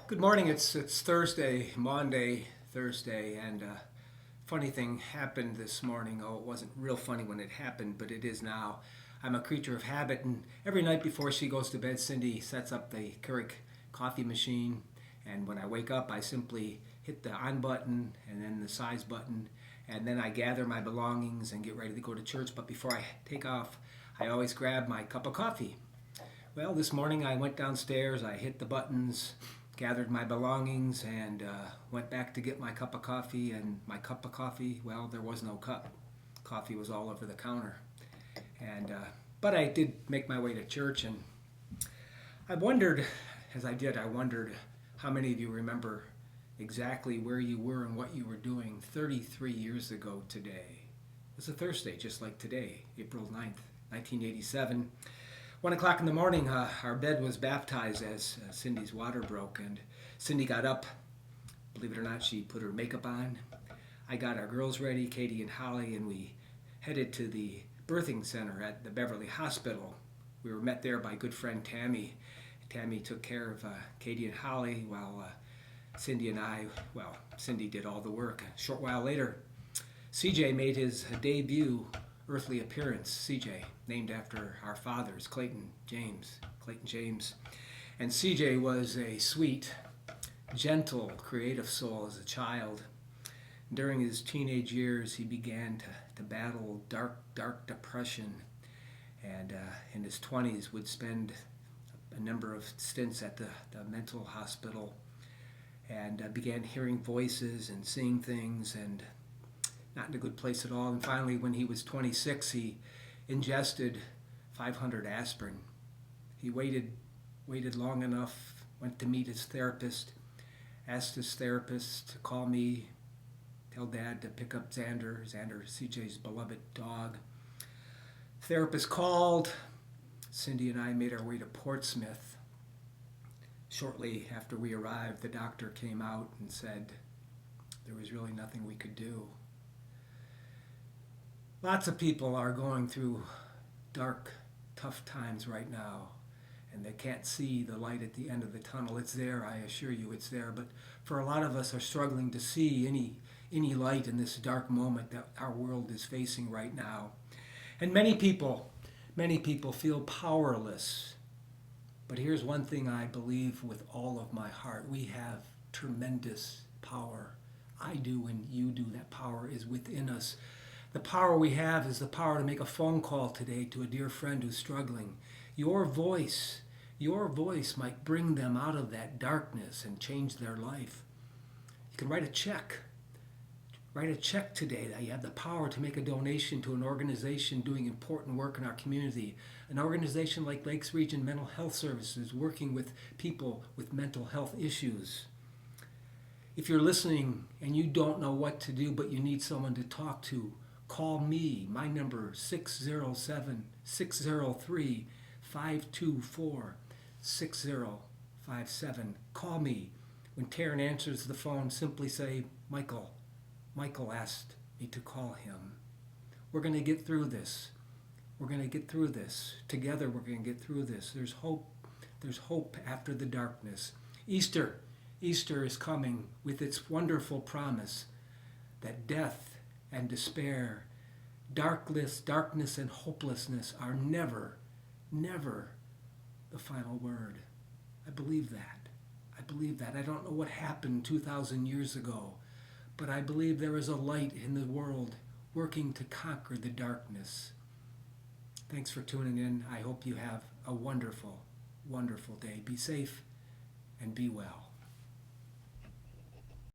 Good morning. It's Thursday, Monday, Thursday, and funny thing happened this morning. Oh, it wasn't real funny when it happened, but it is now. I'm a creature of habit, and every night before she goes to bed, Cindy sets up the Keurig coffee machine, and when I wake up, I simply hit the on button and then the size button, and then I gather my belongings and get ready to go to church. But before I take off, I always grab my cup of coffee. Well, this morning I went downstairs, I hit the buttons, gathered my belongings, and went back to get my cup of coffee. And my cup of coffee, well, there was no cup. Coffee was all over the counter. And but I did make my way to church, and I wondered, I wondered how many of you remember exactly where you were and what you were doing 33 years ago today. It was a Thursday, just like today, April 9th, 1987. 1 o'clock in the morning, our bed was baptized as Cindy's water broke, and Cindy got up. Believe it or not, she put her makeup on. I got our girls ready, Katie and Holly, and we headed to the birthing center at the Beverly Hospital. We were met there by good friend Tammy. Tammy took care of Katie and Holly while Cindy and I, well, Cindy did all the work. A short while later, CJ made his debut earthly appearance. CJ, named after our fathers, Clayton James. And CJ was a sweet, gentle, creative soul as a child. During his teenage years, he began to battle dark depression, and in his 20s would spend a number of stints at the mental hospital, and began hearing voices and seeing things, and not in a good place at all. And finally, when he was 26, he ingested 500 aspirin. He waited long enough, went to meet his therapist, asked his therapist to call me, tell Dad to pick up Xander, CJ's beloved dog. Therapist called. Cindy and I made our way to Portsmouth. Shortly after we arrived, the doctor came out and said there was really nothing we could do. Lots of people are going through dark, tough times right now, and they can't see the light at the end of the tunnel. It's there, I assure you, it's there. But for a lot of us are struggling to see any light in this dark moment that our world is facing right now. And many people feel powerless. But here's one thing I believe with all of my heart. We have tremendous power. I do and you do. That power is within us. The power we have is the power to make a phone call today to a dear friend who's struggling. Your voice might bring them out of that darkness and change their life. You can write a check. Write a check today that you have the power to make a donation to an organization doing important work in our community. An organization like Lakes Region Mental Health Services, working with people with mental health issues. If you're listening and you don't know what to do, but you need someone to talk to, call me. My number 607-603-524-6057. Call me. When Taryn answers the phone, simply say, Michael asked me to call him. We're going to get through this. Together we're going to get through this. There's hope after the darkness. Easter is coming with its wonderful promise that death and despair, darkness and hopelessness are never the final word. I believe that. I don't know what happened 2,000 years ago, but I believe there is a light in the world working to conquer the darkness. Thanks for tuning in. I hope you have a wonderful, wonderful day. Be safe and be well.